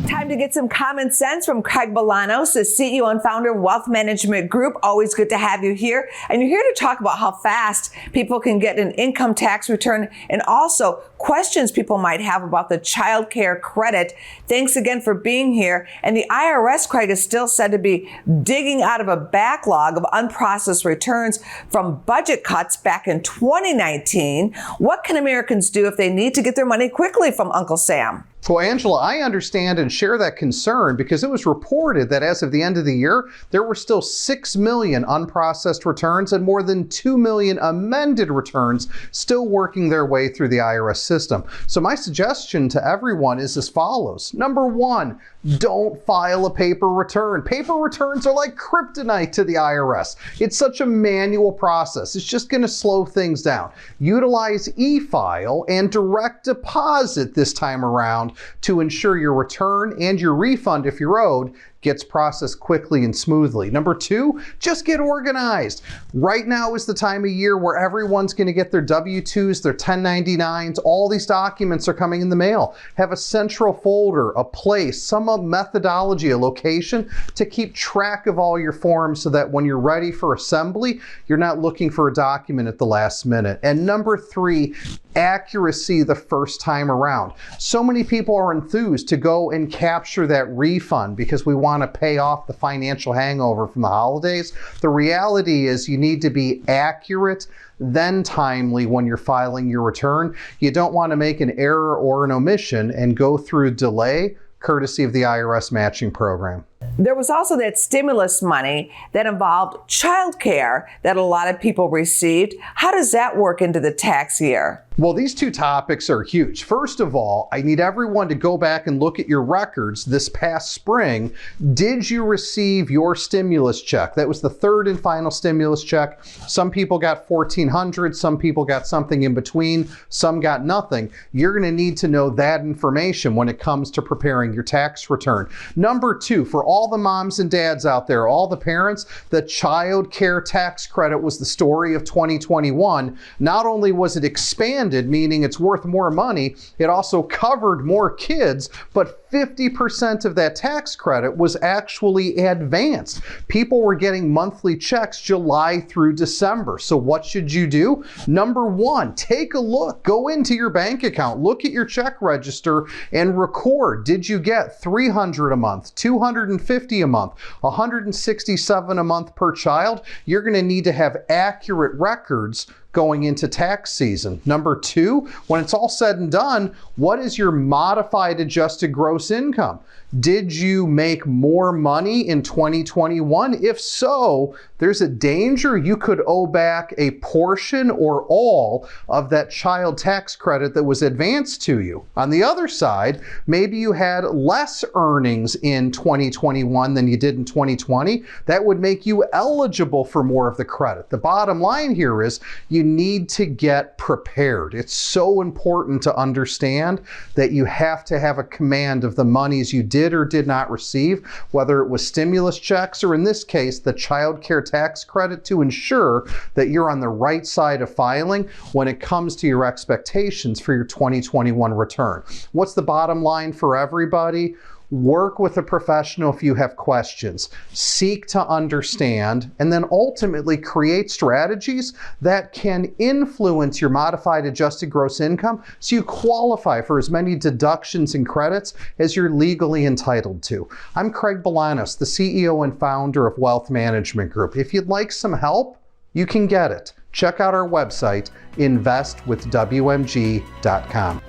Time to get some common sense from Craig Bolanos, the CEO and founder of Wealth Management Group. Always good to have you here. And you're here to talk about how fast people can get an income tax return and also questions people might have about the child care credit. Thanks again for being here. And the IRS, Craig, is still said to be digging out of a backlog of unprocessed returns from budget cuts back in 2019. What can Americans do if they need to get their money quickly from Uncle Sam? Well, Angela, I understand and share that concern because it was reported that as of the end of the year, there were still 6 million unprocessed returns and more than 2 million amended returns still working their way through the IRS system. So my suggestion to everyone is as follows. Number one, don't file a paper return. Paper returns are like kryptonite to the IRS. It's such a manual process. It's just going to slow things down. Utilize e-file and direct deposit this time around to ensure your return and your refund, if you're owed, gets processed quickly and smoothly. Number two, just get organized. Right now is the time of year where everyone's going to get their W-2s, their 1099s, all these documents are coming in the mail. Have a central folder, a place, some methodology, a location to keep track of all your forms so that when you're ready for assembly, you're not looking for a document at the last minute. And number three, accuracy the first time around. So many people are enthused to go and capture that refund because we want to pay off the financial hangover from the holidays. The reality is you need to be accurate, then timely when you're filing your return. You don't want to make an error or an omission and go through delay courtesy of the IRS matching program. There was also that stimulus money that involved child care that a lot of people received. How does that work into the tax year? Well, these two topics are huge. First of all, I need everyone to go back and look at your records this past spring. Did you receive your stimulus check? That was the third and final stimulus check. Some people got $1,400, some people got something in between, some got nothing. You're going to need to know that information when it comes to preparing your tax return. Number two, for all the moms and dads out there, all the parents, the child care tax credit was the story of 2021. Not only was it expanded, meaning it's worth more money, it also covered more kids, but 50% of that tax credit was actually advanced. People were getting monthly checks July through December. So what should you do? Number one, take a look. Go into your bank account, look at your check register and record. Did you get $300 a month, $250 a month, $167 a month per child? You're going to need to have accurate records going into tax season. Number two, when it's all said and done, what is your modified adjusted gross income? Did you make more money in 2021? If so, there's a danger you could owe back a portion or all of that child tax credit that was advanced to you. On the other side, maybe you had less earnings in 2021 than you did in 2020. That would make you eligible for more of the credit. The bottom line here is you need to get prepared. It's so important to understand that you have to have a command of the monies you did or did not receive, whether it was stimulus checks or in this case, the child care tax credit, to ensure that you're on the right side of filing when it comes to your expectations for your 2021 return. What's the bottom line for everybody? Work with a professional if you have questions. Seek to understand and then ultimately create strategies that can influence your modified adjusted gross income so you qualify for as many deductions and credits as you're legally entitled to. I'm Craig Bolanos, the CEO and founder of Wealth Management Group. If you'd like some help, you can get it. Check out our website, investwithwmg.com.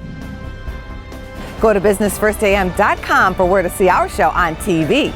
Go to businessfirstam.com for where to see our show on TV.